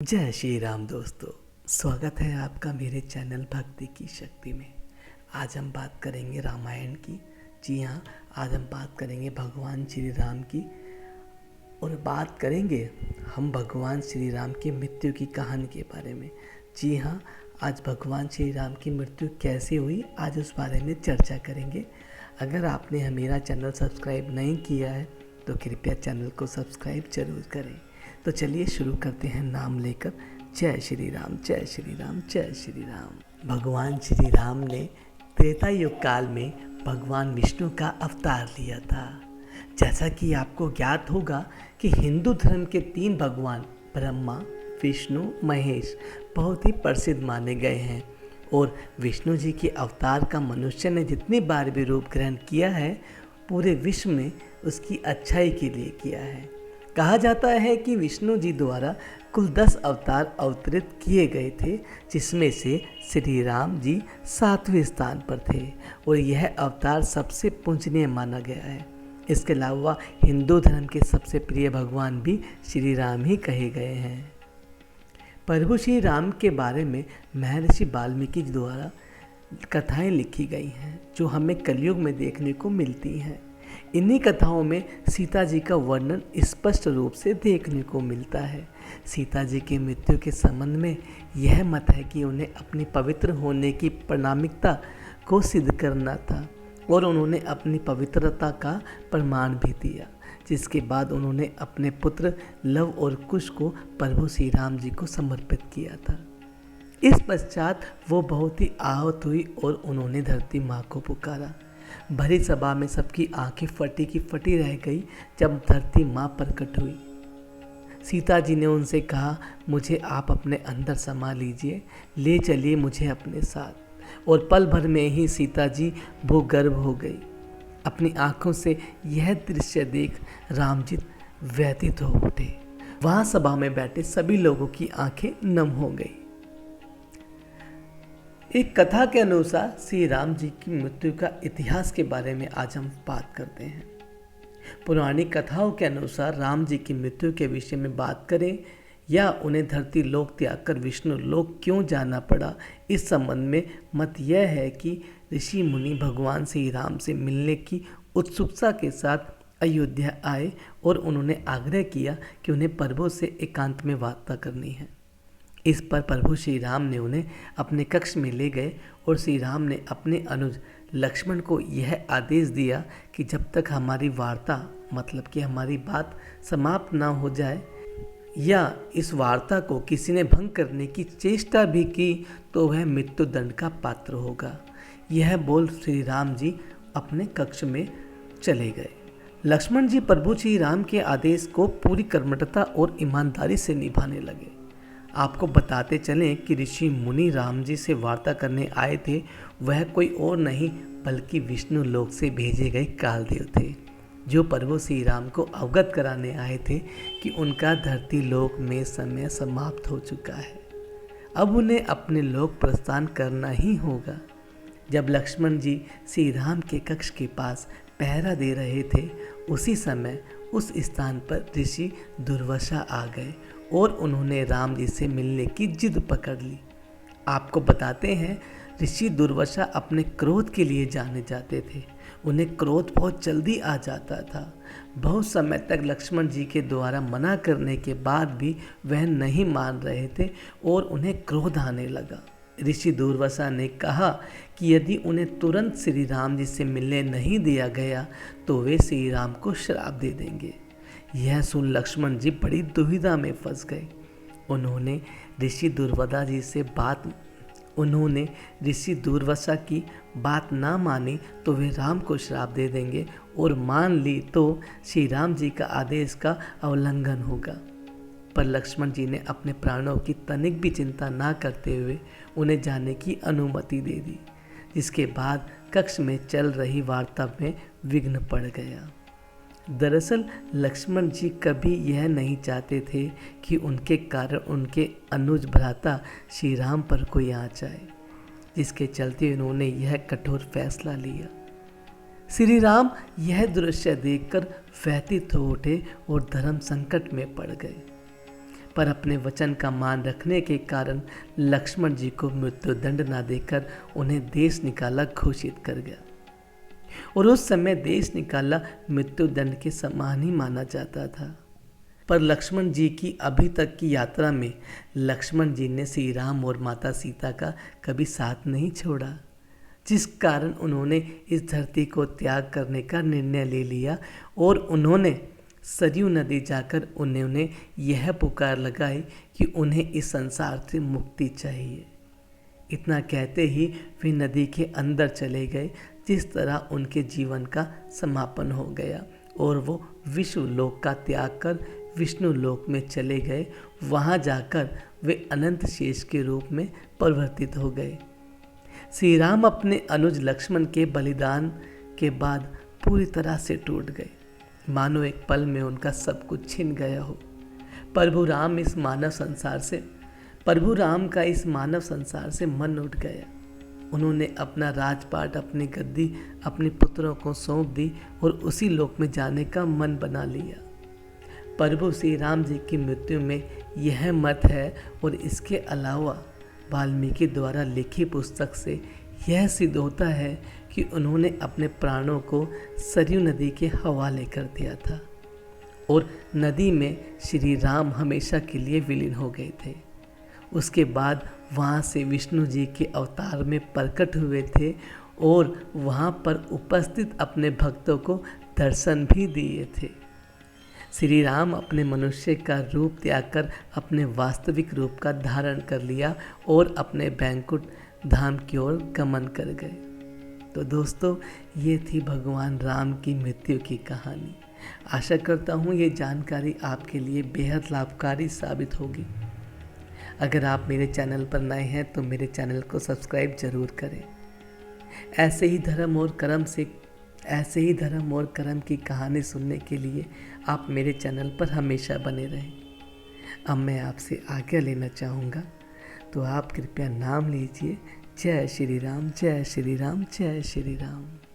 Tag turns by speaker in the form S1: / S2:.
S1: जय श्री राम दोस्तों। स्वागत है आपका मेरे चैनल भक्ति की शक्ति में। आज हम बात करेंगे रामायण की। जी हाँ, आज हम बात करेंगे भगवान श्री राम की और बात करेंगे हम भगवान श्री राम की मृत्यु की कहानी के बारे में। जी हाँ, आज भगवान श्री राम की मृत्यु कैसे हुई, आज उस बारे में चर्चा करेंगे। अगर आपने मेरा चैनल सब्सक्राइब नहीं किया है तो कृपया चैनल को सब्सक्राइब जरूर करें। तो चलिए शुरू करते हैं नाम लेकर। जय श्री राम, जय श्री राम, जय श्री राम। भगवान श्री राम ने त्रेता युग काल में भगवान विष्णु का अवतार लिया था। जैसा कि आपको ज्ञात होगा कि हिंदू धर्म के 3 भगवान ब्रह्मा, विष्णु, महेश बहुत ही प्रसिद्ध माने गए हैं और विष्णु जी के अवतार का मनुष्य ने जितनी बार भी रूप ग्रहण किया है पूरे विश्व में उसकी अच्छाई के लिए किया है। कहा जाता है कि विष्णु जी द्वारा कुल 10 अवतार अवतरित किए गए थे, जिसमें से श्री राम जी 7वें स्थान पर थे और यह अवतार सबसे पूजनीय माना गया है। इसके अलावा हिंदू धर्म के सबसे प्रिय भगवान भी श्री राम ही कहे गए हैं। प्रभु श्री राम के बारे में महर्षि वाल्मीकि द्वारा कथाएं लिखी गई हैं जो हमें कलयुग में देखने को मिलती हैं। इन्हीं कथाओं में सीता जी का वर्णन स्पष्ट रूप से देखने को मिलता है। सीता जी की मृत्यु के संबंध में यह मत है कि उन्हें अपनी पवित्र होने की प्रामाणिकता को सिद्ध करना था और उन्होंने अपनी पवित्रता का प्रमाण भी दिया, जिसके बाद उन्होंने अपने पुत्र लव और कुश को प्रभु श्री राम जी को समर्पित किया था। इस पश्चात वो बहुत ही आहत हुई और उन्होंने धरती माँ को पुकारा। भरी सभा में सबकी आंखें फटी की फटी रह गई जब धरती माँ प्रकट हुई। सीता जी ने उनसे कहा, मुझे आप अपने अंदर समा लीजिए, ले चलिए मुझे अपने साथ। और पल भर में ही सीता जी भूगर्भ हो गई। अपनी आंखों से यह दृश्य देख राम जी व्यथित हो उठे। वहां सभा में बैठे सभी लोगों की आंखें नम हो गई। एक कथा के अनुसार श्री राम जी की मृत्यु का इतिहास के बारे में आज हम बात करते हैं। पुरानी कथाओं के अनुसार राम जी की मृत्यु के विषय में बात करें या उन्हें धरती लोक त्याग कर विष्णु लोक क्यों जाना पड़ा, इस संबंध में मत यह है कि ऋषि मुनि भगवान श्री राम से मिलने की उत्सुकता के साथ अयोध्या आए और उन्होंने आग्रह किया कि उन्हें प्रभु से एकांत में वार्ता करनी है। इस पर प्रभु श्री राम ने उन्हें अपने कक्ष में ले गए और श्री राम ने अपने अनुज लक्ष्मण को यह आदेश दिया कि जब तक हमारी वार्ता मतलब कि हमारी बात समाप्त ना हो जाए या इस वार्ता को किसी ने भंग करने की चेष्टा भी की तो वह मृत्यु दंड का पात्र होगा। यह बोल श्री राम जी अपने कक्ष में चले गए। लक्ष्मण जी प्रभु श्री राम के आदेश को पूरी कर्मठता और ईमानदारी से निभाने लगे। आपको बताते चलें कि ऋषि मुनि राम जी से वार्ता करने आए थे, वह कोई और नहीं बल्कि विष्णु लोक से भेजे गए कालदेव थे, जो प्रभु श्री राम को अवगत कराने आए थे कि उनका धरती लोक में समय समाप्त हो चुका है, अब उन्हें अपने लोक प्रस्थान करना ही होगा। जब लक्ष्मण जी श्री राम के कक्ष के पास पहरा दे रहे थे, उसी समय उस स्थान पर ऋषि दुर्वासा आ गए और उन्होंने राम जी से मिलने की जिद पकड़ ली। आपको बताते हैं ऋषि दुर्वासा अपने क्रोध के लिए जाने जाते थे। उन्हें क्रोध बहुत जल्दी आ जाता था। बहुत समय तक लक्ष्मण जी के द्वारा मना करने के बाद भी वह नहीं मान रहे थे और उन्हें क्रोध आने लगा। ऋषि दुर्वासा ने कहा कि यदि उन्हें तुरंत श्री राम जी से मिलने नहीं दिया गया तो वे श्री राम को श्राप दे देंगे। यह सुन लक्ष्मण जी बड़ी दुविधा में फंस गए। उन्होंने ऋषि दुर्वासा की बात ना मानी तो वे राम को श्राप दे देंगे और मान ली तो श्री राम जी का आदेश का उल्लंघन होगा। पर लक्ष्मण जी ने अपने प्राणों की तनिक भी चिंता ना करते हुए उन्हें जाने की अनुमति दे दी, जिसके बाद कक्ष में चल रही वार्ता में विघ्न पड़ गया। दरअसल लक्ष्मण जी कभी यह नहीं चाहते थे कि उनके कारण उनके अनुज भ्राता श्री राम पर कोई आँच आए, जिसके चलते उन्होंने यह कठोर फैसला लिया। श्री राम यह दृश्य देखकर व्यथित हो उठे और धर्म संकट में पड़ गए। पर अपने वचन का मान रखने के कारण लक्ष्मण जी को मृत्युदंड न देकर उन्हें देश निकाला घोषित कर गया। और उस समय देश निकाला मृत्युदंड के समान ही माना जाता था। पर लक्ष्मण जी की अभी तक की यात्रा में लक्ष्मण जी ने श्री राम और माता सीता का कभी साथ नहीं छोड़ा, जिस कारण उन्होंने इस धरती को त्याग करने का निर्णय ले लिया और उन्होंने सरयू नदी जाकर उन्होंने यह पुकार लगाई कि उन्हें इस संसार से मुक्ति चाहिए। इतना कहते ही वे नदी के अंदर चले गए, जिस तरह उनके जीवन का समापन हो गया और वो विश्व लोक का त्याग कर विष्णु लोक में चले गए। वहाँ जाकर वे अनंत शेष के रूप में परिवर्तित हो गए। श्री राम अपने अनुज लक्ष्मण के बलिदान के बाद पूरी तरह से टूट गए, मानो एक पल में उनका सब कुछ छिन गया हो। प्रभु राम का इस मानव संसार से मन उठ गया। उन्होंने अपना राजपाट, अपनी गद्दी अपने पुत्रों को सौंप दी और उसी लोक में जाने का मन बना लिया। प्रभु श्री राम जी की मृत्यु में यह मत है और इसके अलावा वाल्मीकि द्वारा लिखी पुस्तक से यह सिद्ध होता है कि उन्होंने अपने प्राणों को सरयू नदी के हवाले कर दिया था और नदी में श्री राम हमेशा के लिए विलीन हो गए थे। उसके बाद वहाँ से विष्णु जी के अवतार में प्रकट हुए थे और वहाँ पर उपस्थित अपने भक्तों को दर्शन भी दिए थे। श्री राम अपने मनुष्य का रूप त्याग कर अपने वास्तविक रूप का धारण कर लिया और अपने बैंकुट धाम की ओर गमन कर गए। तो दोस्तों, ये थी भगवान राम की मृत्यु की कहानी। आशा करता हूँ ये जानकारी आपके लिए बेहद लाभकारी साबित होगी। अगर आप मेरे चैनल पर नए हैं तो मेरे चैनल को सब्सक्राइब जरूर करें। ऐसे ही धर्म और कर्म की कहानी सुनने के लिए आप मेरे चैनल पर हमेशा बने रहें। अब मैं आपसे आज्ञा लेना चाहूँगा, तो आप कृपया नाम लीजिए। जय श्री राम, जय श्री राम, जय श्री राम।